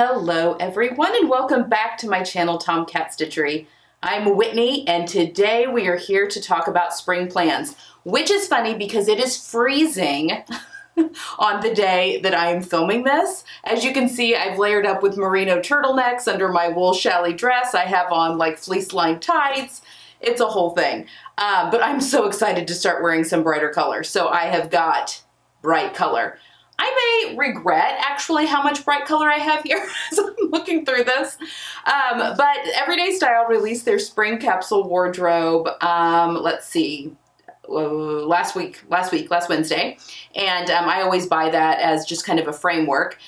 Hello everyone and welcome back to my channel, Tomcat Stitchery. I'm Whitney and today we are here to talk about spring plans, which is funny because it is freezing on the day that I am filming this. As you can see, I've layered up with merino turtlenecks under my wool challis dress. I have on like fleece lined tights. It's a whole thing. But I'm so excited to start wearing some brighter color. So I have got bright color. I may regret actually how much bright color I have here as I'm looking through this. But Everyday Style released their spring capsule wardrobe, let's see, last Wednesday. And I always buy that as just kind of a framework.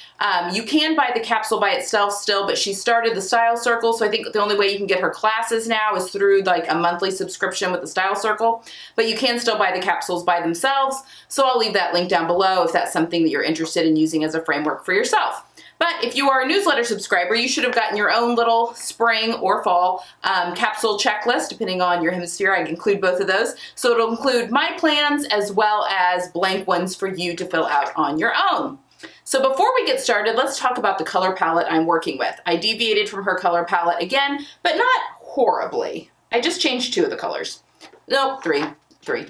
You can buy the capsule by itself still, but she started the Style Circle. So I think the only way you can get her classes now is through like a monthly subscription with the Style Circle, but you can still buy the capsules by themselves. So I'll leave that link down below if that's something that you're interested in using as a framework for yourself. But if you are a newsletter subscriber, you should have gotten your own little spring or fall capsule checklist, depending on your hemisphere. I include both of those. So it'll include my plans as well as blank ones for you to fill out on your own. So before we get started, let's talk about the color palette I'm working with. I deviated from her color palette again, but not horribly. I just changed 2 of the colors. Nope, three.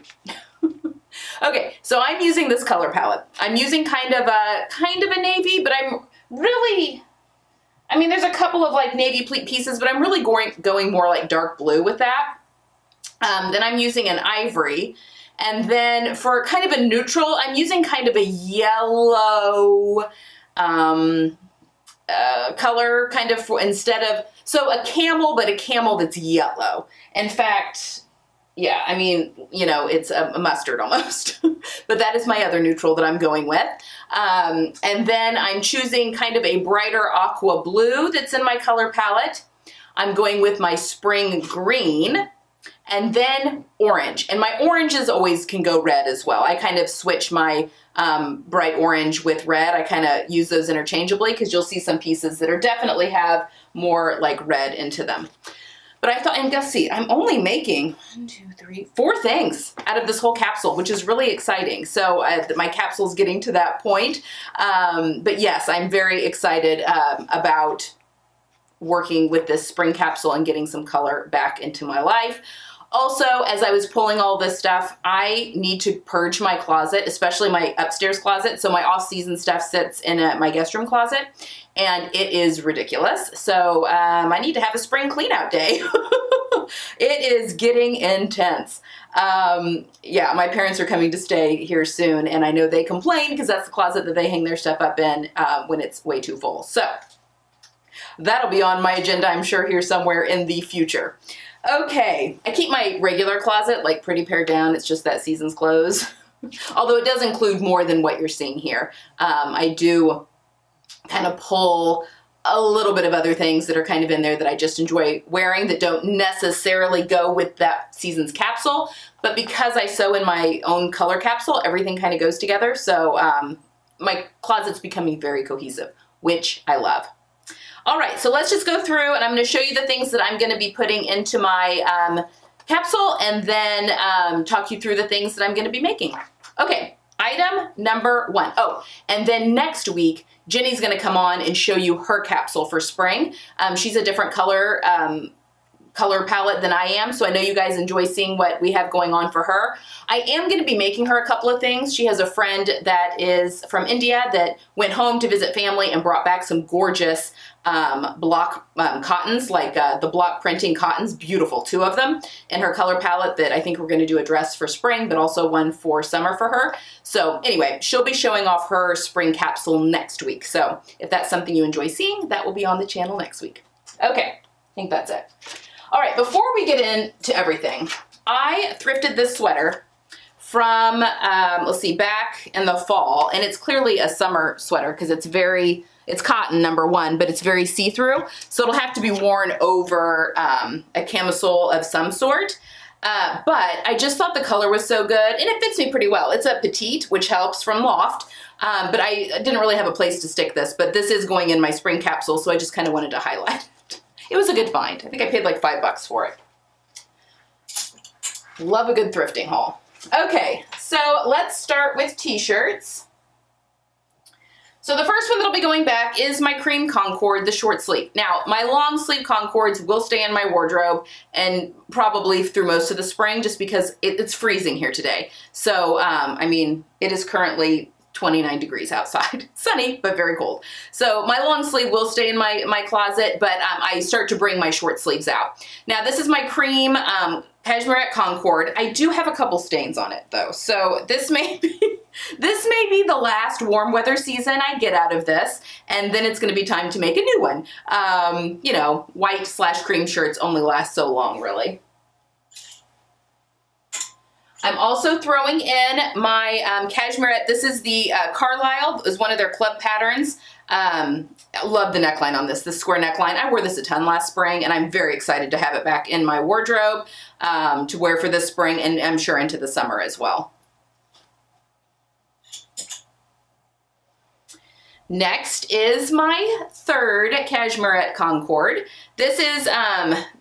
Okay, so I'm using this color palette. I'm using kind of a navy, but I'm really, I mean, there's a couple of like navy pieces, but I'm really going more like dark blue with that. Then I'm using an ivory. And then for kind of a neutral, I'm using kind of a yellow color kind of instead of, so a camel, but a camel that's yellow. In fact, yeah, I mean, you know, it's a mustard almost, but that is my other neutral that I'm going with. And then I'm choosing kind of a brighter aqua blue that's in my color palette. I'm going with my spring green and then orange. And my oranges always can go red as well. I kind of switch my bright orange with red. I kind of use those interchangeably because you'll see some pieces that are definitely have more like red into them. But I thought, and guess see, I'm only making 1, 2, 3, 4 things out of this whole capsule, which is really exciting. So my capsule's getting to that point. But yes, I'm very excited about working with this spring capsule and getting some color back into my life. Also, as I was pulling all this stuff, I need to purge my closet, especially my upstairs closet. So my off-season stuff sits in my guest room closet, and it is ridiculous. So I need to have a spring clean out day. It is getting intense. Yeah, my parents are coming to stay here soon, and I know they complain because that's the closet that they hang their stuff up in when it's way too full. So that'll be on my agenda, I'm sure, here somewhere in the future. Okay, I keep my regular closet like pretty pared down. It's just that season's clothes. Although it does include more than what you're seeing here. I do kind of pull a little bit of other things that are kind of in there that I just enjoy wearing that don't necessarily go with that season's capsule. But because I sew in my own color capsule, everything kind of goes together. So my closet's becoming very cohesive, which I love. All right, so let's just go through and I'm going to show you the things that I'm going to be putting into my capsule and then talk you through the things that I'm going to be making. Okay, item number 1. Oh, and then next week, Jenny's going to come on and show you her capsule for spring. She's a different color palette than I am, so I know you guys enjoy seeing what we have going on for her. I am going to be making her a couple of things. She has a friend that is from India that went home to visit family and brought back some gorgeous block cottons, like the block printing cottons, beautiful, 2 of them in her color palette that I think we're going to do a dress for spring, but also one for summer for her. So anyway, she'll be showing off her spring capsule next week. So if that's something you enjoy seeing, that will be on the channel next week. Okay, I think that's it. All right, before we get into everything, I thrifted this sweater from, let's see, back in the fall, and it's clearly a summer sweater because it's cotton, number 1, but it's very see-through, so it'll have to be worn over a camisole of some sort. But I just thought the color was so good, and it fits me pretty well. It's a petite, which helps from Loft, but I didn't really have a place to stick this, but this is going in my spring capsule, so I just kind of wanted to highlight it. It was a good find. I think I paid like $5 for it. Love a good thrifting haul. Okay, so let's start with t-shirts. So the first one that'll be going back is my cream Concord, the short sleeve. Now, my long sleeve Concords will stay in my wardrobe and probably through most of the spring just because it's freezing here today. So, I mean, it is currently 29 degrees outside. Sunny, but very cold. So my long sleeve will stay in my closet, but I start to bring my short sleeves out. Now, this is my cream Cashmere Concord. I do have a couple stains on it though. So this may be the last warm weather season I get out of this, and then it's going to be time to make a new one. You know, white/cream shirts only last so long, really. I'm also throwing in my Cashmere. This is the Carlisle, is one of their club patterns. I love the neckline on this square neckline. I wore this a ton last spring, and I'm very excited to have it back in my wardrobe to wear for this spring, and I'm sure into the summer as well. Next is my third Cashmere Concord. This is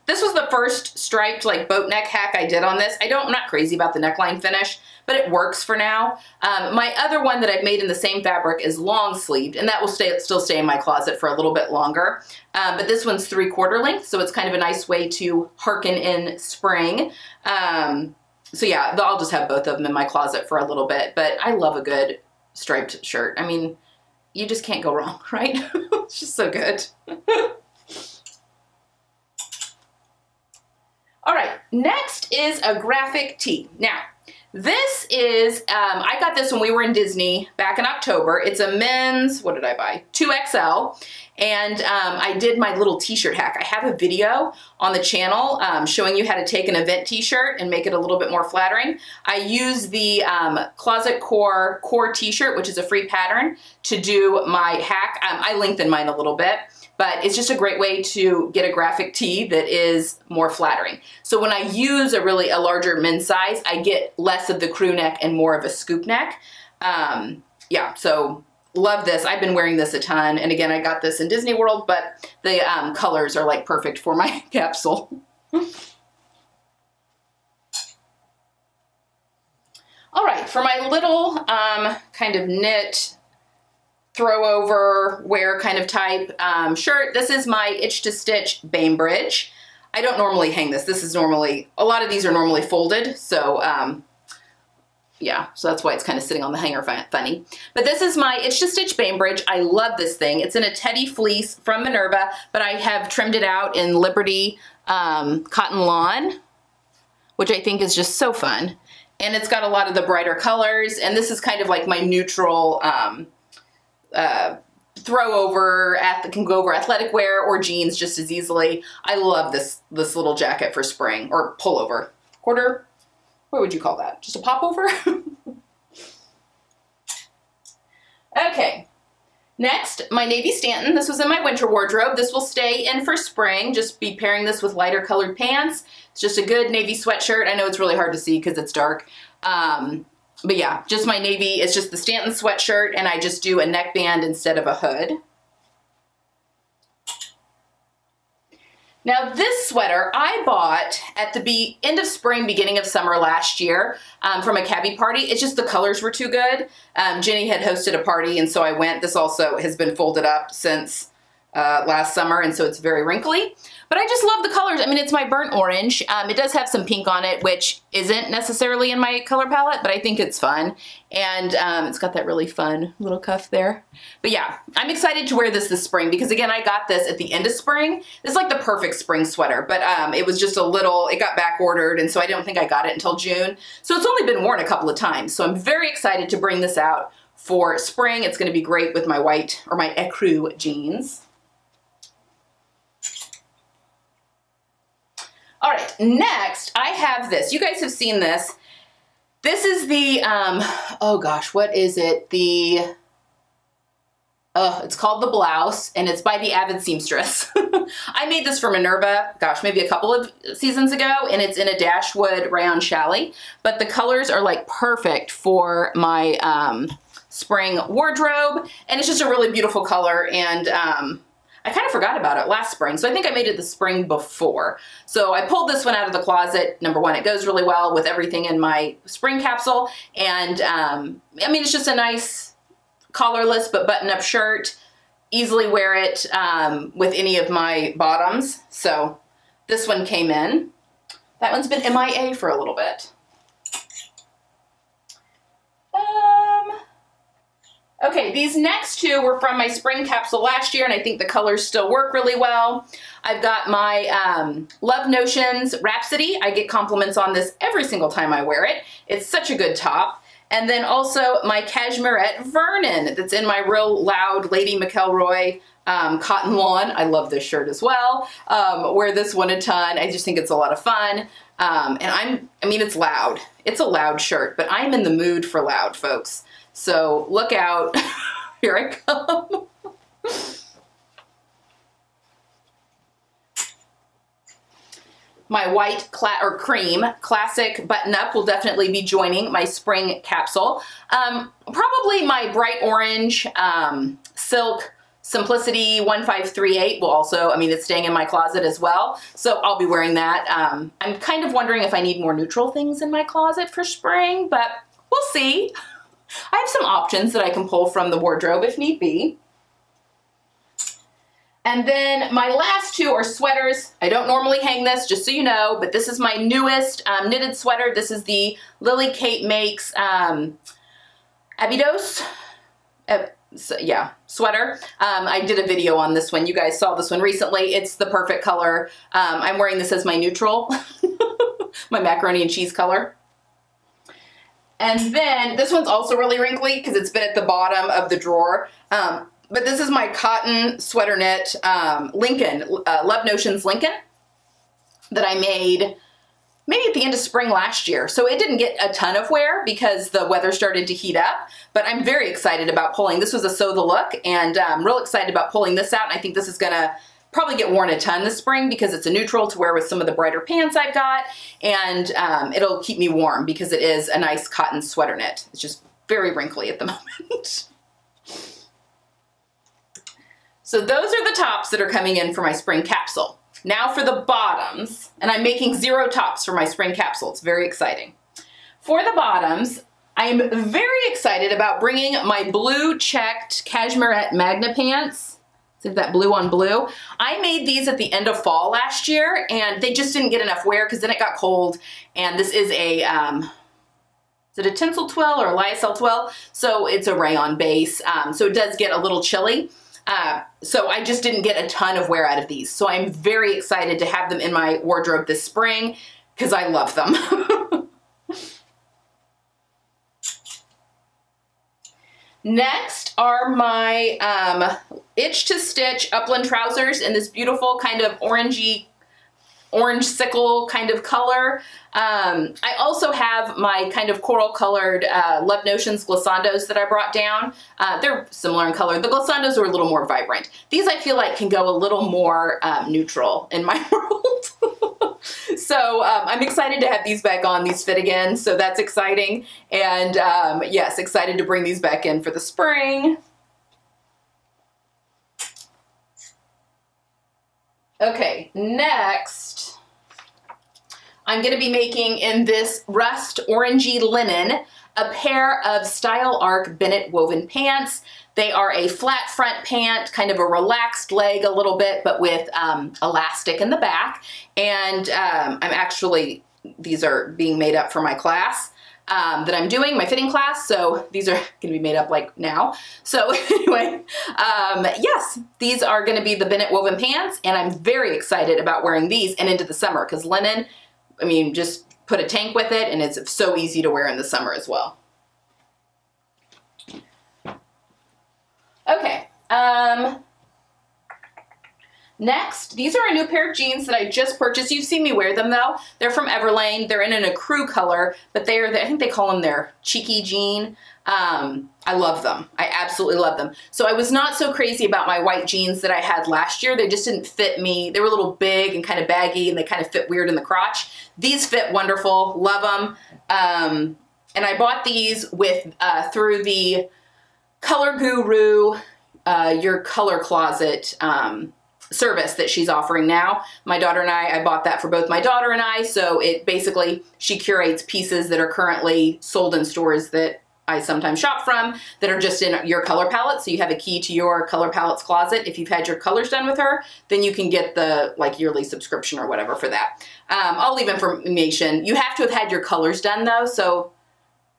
this was the first striped like boat neck hack I did on this. I'm not crazy about the neckline finish, but it works for now. My other one that I've made in the same fabric is long sleeved, and that will still stay in my closet for a little bit longer. But this one's 3/4 length, so it's kind of a nice way to hearken in spring. So yeah, I'll just have both of them in my closet for a little bit, but I love a good striped shirt. I mean, you just can't go wrong, right? It's just so good. All right, next is a graphic tee. Now, this is, I got this when we were in Disney back in October. It's a men's, what did I buy? 2XL. And I did my little t-shirt hack. I have a video on the channel showing you how to take an event t-shirt and make it a little bit more flattering. I use the Closet Core t-shirt, which is a free pattern, to do my hack. I lengthen mine a little bit, but it's just a great way to get a graphic tee that is more flattering. So when I use a larger men's size, I get less of the crew neck and more of a scoop neck. Yeah, so love this. I've been wearing this a ton. And again, I got this in Disney World, but the colors are like perfect for my capsule. All right, for my little kind of knit throw over wear kind of type shirt, this is my Itch to Stitch Bainbridge. I don't normally hang this. This is normally, a lot of these are normally folded. So yeah, so that's why it's kind of sitting on the hanger funny. But this is my Itch to Stitch Bainbridge. I love this thing. It's in a teddy fleece from Minerva, but I have trimmed it out in Liberty Cotton Lawn, which I think is just so fun. And it's got a lot of the brighter colors, and this is kind of like my neutral throw over, can go over athletic wear or jeans just as easily. I love this little jacket for spring, or pullover. Quarter, what would you call that? Just a popover? Okay, next, my navy Stanton. This was in my winter wardrobe. This will stay in for spring. Just be pairing this with lighter colored pants. It's just a good navy sweatshirt. I know it's really hard to see because it's dark. But yeah, just my navy. It's just the Stanton sweatshirt, and I just do a neckband instead of a hood. Now this sweater I bought at the end of spring, beginning of summer last year from a cabbie party. It's just the colors were too good. Jenny had hosted a party, and so I went. This also has been folded up since last summer, and so it's very wrinkly. But I just love the colors. I mean, it's my burnt orange. It does have some pink on it, which isn't necessarily in my color palette, but I think it's fun. And it's got that really fun little cuff there. But yeah, I'm excited to wear this spring because, again, I got this at the end of spring. This is like the perfect spring sweater, but it was just it got back ordered, and so I don't think I got it until June. So it's only been worn a couple of times. So I'm very excited to bring this out for spring. It's gonna be great with my white, or my ecru jeans. All right, next I have this. You guys have seen this. This is the, oh gosh, what is it? It's called the Blouse, and it's by the Avid Seamstress. I made this for Minerva, gosh, maybe a couple of seasons ago, and it's in a Dashwood rayon challis, but the colors are like perfect for my spring wardrobe, and it's just a really beautiful color, and I kind of forgot about it last spring, so I think I made it the spring before. So I pulled this one out of the closet. Number one, it goes really well with everything in my spring capsule, and I mean, it's just a nice collarless but button-up shirt. Easily wear it with any of my bottoms. So this one came in. That one's been MIA for a little bit. Okay, these next two were from my spring capsule last year, and I think the colors still work really well. I've got my Love Notions Rhapsody. I get compliments on this every single time I wear it. It's such a good top. And then also my Cashmerette Vernon that's in my Real Loud Lady McElroy cotton lawn. I love this shirt as well. Wear this one a ton. I just think it's a lot of fun. And I mean, it's loud. It's a loud shirt, but I'm in the mood for loud, folks. So look out. Here I come. My white cream classic button-up will definitely be joining my spring capsule. Probably my bright orange silk Simplicity 1538 will also, I mean, it's staying in my closet as well, so I'll be wearing that. I'm kind of wondering if I need more neutral things in my closet for spring, but we'll see. I have some options that I can pull from the wardrobe if need be. And then my last two are sweaters. I don't normally hang this, just so you know, but this is my newest knitted sweater. This is the Lily Kate Makes Abydos. So, yeah, sweater. I did a video on this one. You guys saw this one recently. It's the perfect color. I'm wearing this as my neutral, my macaroni and cheese color. And then this one's also really wrinkly because it's been at the bottom of the drawer. But this is my cotton sweater knit Lincoln, Love Notions Lincoln that I made maybe at the end of spring last year. So it didn't get a ton of wear because the weather started to heat up, but I'm very excited about pulling. This was a Sew the Look, and I'm real excited about pulling this out. And I think this is gonna probably get worn a ton this spring because it's a neutral to wear with some of the brighter pants I've got, and it'll keep me warm because it is a nice cotton sweater knit. It's just very wrinkly at the moment. So those are the tops that are coming in for my spring capsule. Now for the bottoms, and I'm making 0 tops for my spring capsule. It's very exciting. For the bottoms, I'm very excited about bringing my blue checked Cashmerette Magna pants. See that blue on blue? I made these at the end of fall last year, and they just didn't get enough wear because then it got cold. And this is a, is it a Tinsel twill or a lyocell twill? So it's a rayon base, so it does get a little chilly. So I just didn't get a ton of wear out of these. So I'm very excited to have them in my wardrobe this spring because I love them. Next are my Itch to Stitch Upland trousers in this beautiful kind of orangey, orange sickle kind of color. I also have my kind of coral colored Love Notions glissandos that I brought down. They're similar in color. The glissandos are a little more vibrant. These I feel like can go a little more neutral in my world. So I'm excited to have these back on. These fit again, so that's exciting. And yes, excited to bring these back in for the spring. Okay, next, I'm going to be making in this rust orangey linen a pair of Style Arc Bennett woven pants. They are a flat front pant, kind of a relaxed leg a little bit, but with elastic in the back. And these are being made up for my class that I'm doing, my fitting class. So these are going to be made up like now. So anyway, yes, these are going to be the Bennett woven pants, and I'm very excited about wearing these and into the summer because linen, I mean, just put a tank with it and it's so easy to wear in the summer as well. Okay, next, these are a new pair of jeans that I just purchased. You've seen me wear them though. They're from Everlane. They're in an ecru color, but I think they call them their cheeky jean. I love them. I absolutely love them. So I was not so crazy about my white jeans that I had last year. They just didn't fit me. They were a little big and kind of baggy, and they kind of fit weird in the crotch. These fit wonderful. Love them. And I bought these with through the Color Guru, your color closet service that she's offering now. My daughter and I bought that for both my daughter and I, so it basically, she curates pieces that are currently sold in stores that I sometimes shop from that are just in your color palette. So you have a key to your color palettes closet. If you've had your colors done with her, then you can get the like yearly subscription or whatever for that. I'll leave information. You have to have had your colors done though, so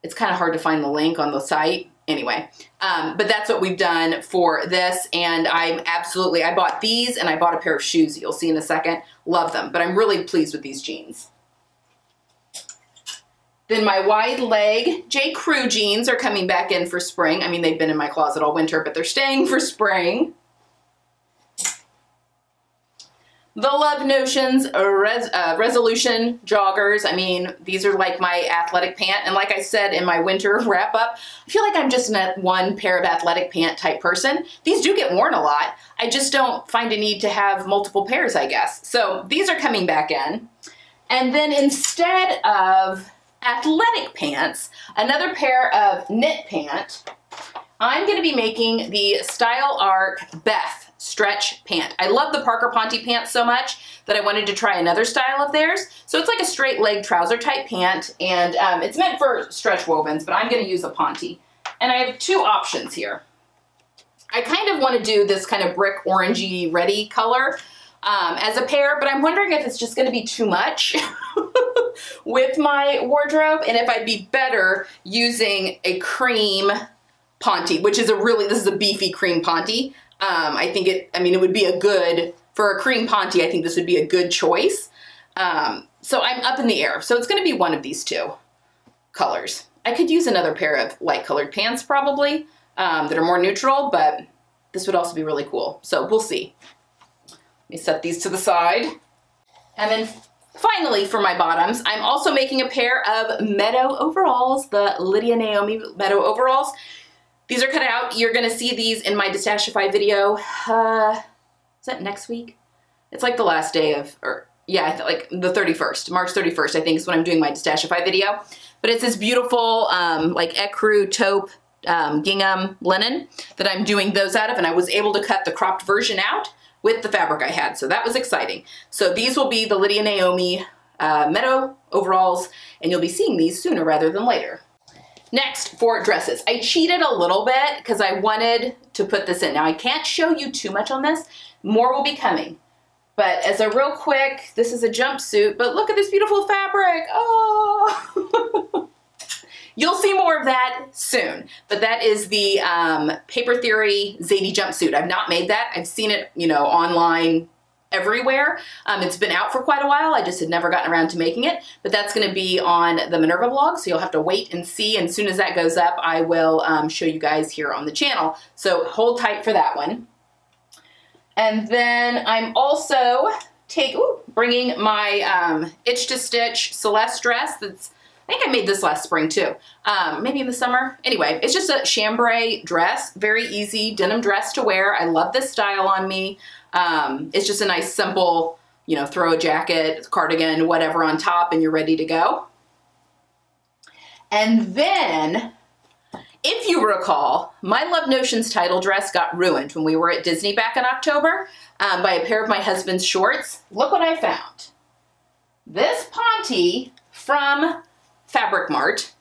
it's kind of hard to find the link on the site. Anyway, but that's what we've done for this, and I bought these and I bought a pair of shoes you'll see in a second. Love them, but I'm really pleased with these jeans. Then my wide leg J. Crew jeans are coming back in for spring. I mean, they've been in my closet all winter, but they're staying for spring. The Love Notions Resolution joggers. I mean, these are like my athletic pant. And like I said in my winter wrap up, I feel like I'm just not one pair of athletic pant type person. These do get worn a lot. I just don't find a need to have multiple pairs, I guess. So these are coming back in. And then instead of athletic pants, another pair of knit pant, I'm going to be making the Style Arc Beth stretch pant. I love the Parker Ponte pants so much that I wanted to try another style of theirs. So it's like a straight leg trouser type pant, and it's meant for stretch wovens, but I'm going to use a Ponte. And I have two options here. I kind of want to do this kind of brick orangey reddy color as a pair, but I'm wondering if it's just going to be too much with my wardrobe, and if I'd be better using a cream Ponte, which is this is a beefy cream Ponte. It would be a good, for a cream Ponte, I think this would be a good choice. So I'm up in the air. So it's going to be one of these two colors. I could use another pair of light colored pants probably that are more neutral, but this would also be really cool. So we'll see. Let me set these to the side. And then finally for my bottoms, I'm also making a pair of Meadow overalls, the Lydia Naomi Meadow overalls. These are cut out. You're going to see these in my Destashify video. Is that next week? It's like the last day of, like the 31st, March 31st, I think is when I'm doing my Destashify video. But it's this beautiful, like ecru taupe gingham linen that I'm doing those out of, and I was able to cut the cropped version out with the fabric I had, so that was exciting. So these will be the Lydia Naomi Meadow overalls, and you'll be seeing these sooner rather than later. Next, for dresses. I cheated a little bit because I wanted to put this in. Now, I can't show you too much on this. More will be coming. But as a real quick, this is a jumpsuit, but look at this beautiful fabric. Oh! You'll see more of that soon. But that is the Paper Theory Zadie jumpsuit. I've not made that. I've seen it, online everywhere. It's been out for quite a while. I just had never gotten around to making it, but that's going to be on the Minerva blog, so you'll have to wait and see. And as soon as that goes up, I will show you guys here on the channel. So hold tight for that one. And then I'm also bringing my Itch to Stitch Celeste dress. I think I made this last spring too, maybe in the summer. Anyway, it's just a chambray dress, very easy denim dress to wear. I love this style on me. It's just a nice, simple, throw a jacket, cardigan, whatever on top, and you're ready to go. And then, if you recall, my Love Notions title dress got ruined when we were at Disney back in October by a pair of my husband's shorts. Look what I found. This Ponte from Fabric Mart,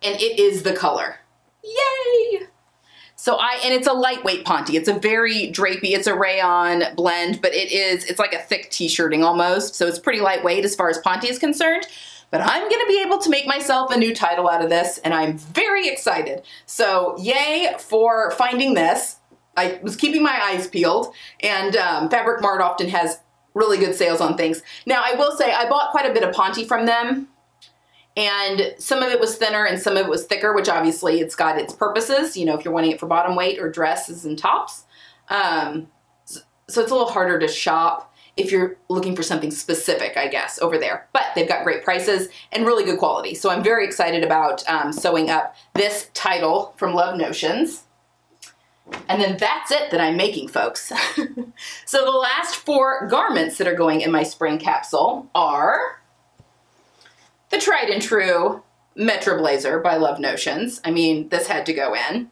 and it is the color. Yay! So and it's a lightweight Ponte. It's a very drapey, it's a rayon blend, but it's like a thick t-shirting almost. So it's pretty lightweight as far as Ponte is concerned. But I'm gonna be able to make myself a new title out of this, and I'm very excited. So yay for finding this. I was keeping my eyes peeled, and Fabric Mart often has really good sales on things. Now I will say I bought quite a bit of Ponte from them, and some of it was thinner and some of it was thicker, which obviously it's got its purposes, if you're wanting it for bottom weight or dresses and tops. So it's a little harder to shop if you're looking for something specific, I guess, over there. But they've got great prices and really good quality. So I'm very excited about sewing up this title from Love Notions. And then that's it that I'm making, folks. So the last 4 garments that are going in my spring capsule are the tried and true Metro Blazer by Love Notions. I mean, this had to go in.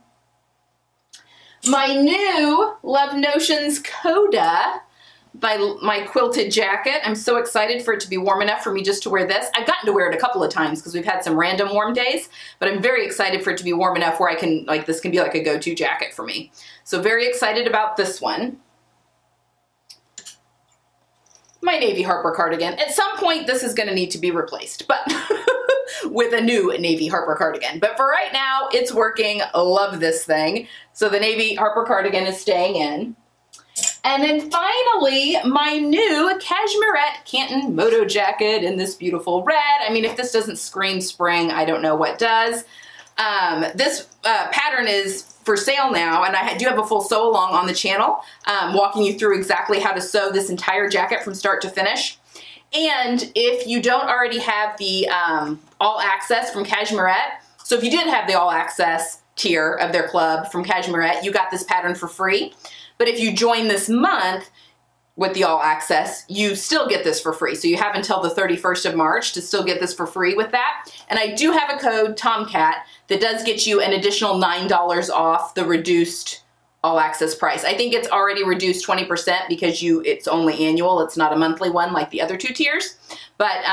My new Love Notions Coda my quilted jacket. I'm so excited for it to be warm enough for me just to wear this. I've gotten to wear it a couple of times because we've had some random warm days, but I'm very excited for it to be warm enough where I can, like, this can be like a go-to jacket for me. So very excited about this one. My navy Harper cardigan. At some point, this is gonna need to be replaced, but with a new navy Harper cardigan. But for right now, it's working. Love this thing. So the navy Harper cardigan is staying in. And then finally, my new Cashmerette Canton Moto jacket in this beautiful red. I mean, if this doesn't scream spring, I don't know what does. This pattern is for sale now, and I do have a full sew along on the channel, walking you through exactly how to sew this entire jacket from start to finish. And if you don't already have the all access from Cashmerette, so if you didn't have the all access tier of their club from Cashmerette, you got this pattern for free. But if you join this month with the all access, you still get this for free. So you have until the 31st of March to still get this for free with that. And I do have a code Tomcat that does get you an additional $9 off the reduced all access price. I think it's already reduced 20% because it's only annual. It's not a monthly one like the other two tiers. But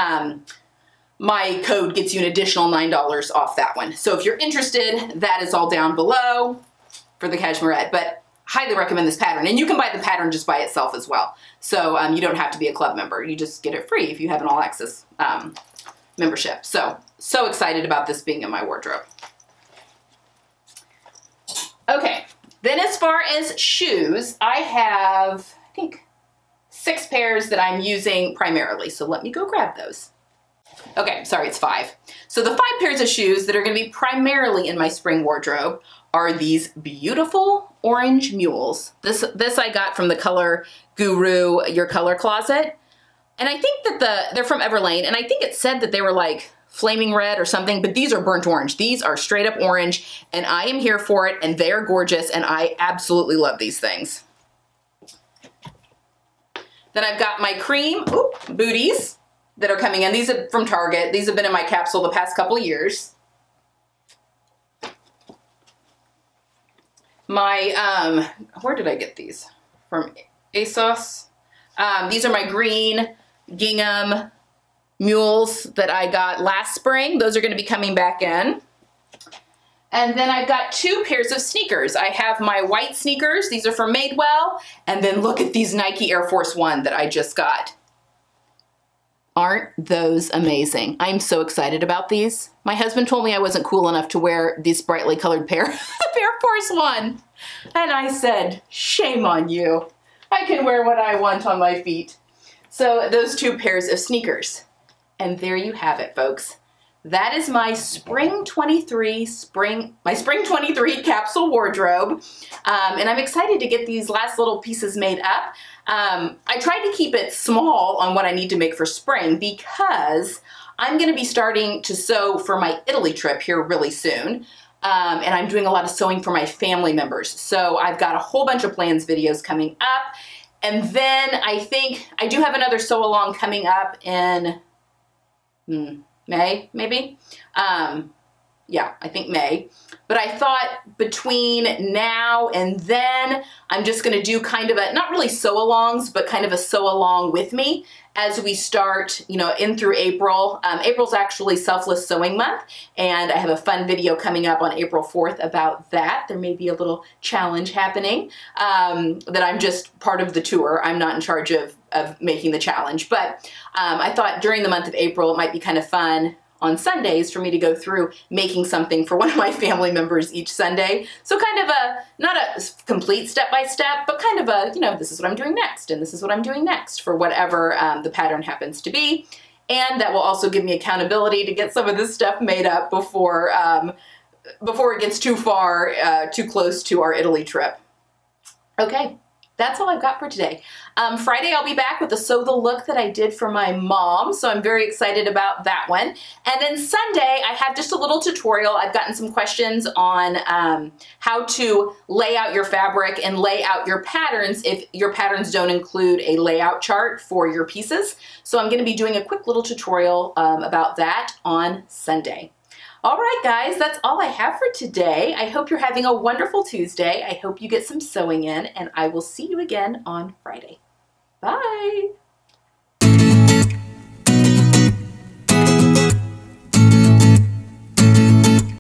my code gets you an additional $9 off that one. So if you're interested, that is all down below for the Cashmerette. But highly recommend this pattern, and you can buy the pattern just by itself as well. So you don't have to be a club member. You just get it free if you have an all access membership. So excited about this being in my wardrobe. Okay, then as far as shoes, I have, I think, 6 pairs that I'm using primarily. So let me go grab those. Okay, sorry, it's 5. So the 5 pairs of shoes that are gonna be primarily in my spring wardrobe are these beautiful orange mules. This I got from the Color Guru Your Color Closet. And I think that they're from Everlane, and I think it said that they were like flaming red or something, but these are burnt orange. These are straight up orange, and I am here for it, and they are gorgeous, and I absolutely love these things. Then I've got my cream booties that are coming in. These are from Target. These have been in my capsule the past couple of years. My, where did I get these? From ASOS. These are my green gingham mules that I got last spring. Those are going to be coming back in. And then I've got 2 pairs of sneakers. I have my white sneakers. These are from Madewell. And then look at these Nike Air Force One that I just got. Aren't those amazing? I'm so excited about these. My husband told me I wasn't cool enough to wear this brightly colored pair of Air Force One. And I said, shame on you. I can wear what I want on my feet. So those 2 pairs of sneakers. And there you have it, folks. That is my Spring 23 capsule wardrobe. And I'm excited to get these last little pieces made up. I tried to keep it small on what I need to make for spring because I'm going to be starting to sew for my Italy trip here really soon. And I'm doing a lot of sewing for my family members. So I've got a whole bunch of plans videos coming up. And then I think I do have another sew along coming up in May, maybe. Yeah, I think May. But I thought between now and then, I'm just gonna do kind of a, not really sew-alongs, but kind of a sew-along with me as we start, you know, in through April. April's actually Selfless Sewing Month, and I have a fun video coming up on April 4th about that. There may be a little challenge happening that I'm just part of the tour. I'm not in charge of making the challenge, but I thought during the month of April, it might be kind of fun on Sundays for me to go through making something for one of my family members each Sunday. So kind of a, not a complete step-by-step, but kind of a, you know, this is what I'm doing next, and this is what I'm doing next for whatever the pattern happens to be. And that will also give me accountability to get some of this stuff made up before it gets too far, too close to our Italy trip. Okay. That's all I've got for today. Friday, I'll be back with the Sew the Look that I did for my mom, so I'm very excited about that one. And then Sunday, I have just a little tutorial. I've gotten some questions on how to lay out your fabric and lay out your patterns if your patterns don't include a layout chart for your pieces. So I'm going to be doing a quick little tutorial about that on Sunday. All right, guys, that's all I have for today. I hope you're having a wonderful Tuesday. I hope you get some sewing in, and I will see you again on Friday. Bye. Bye.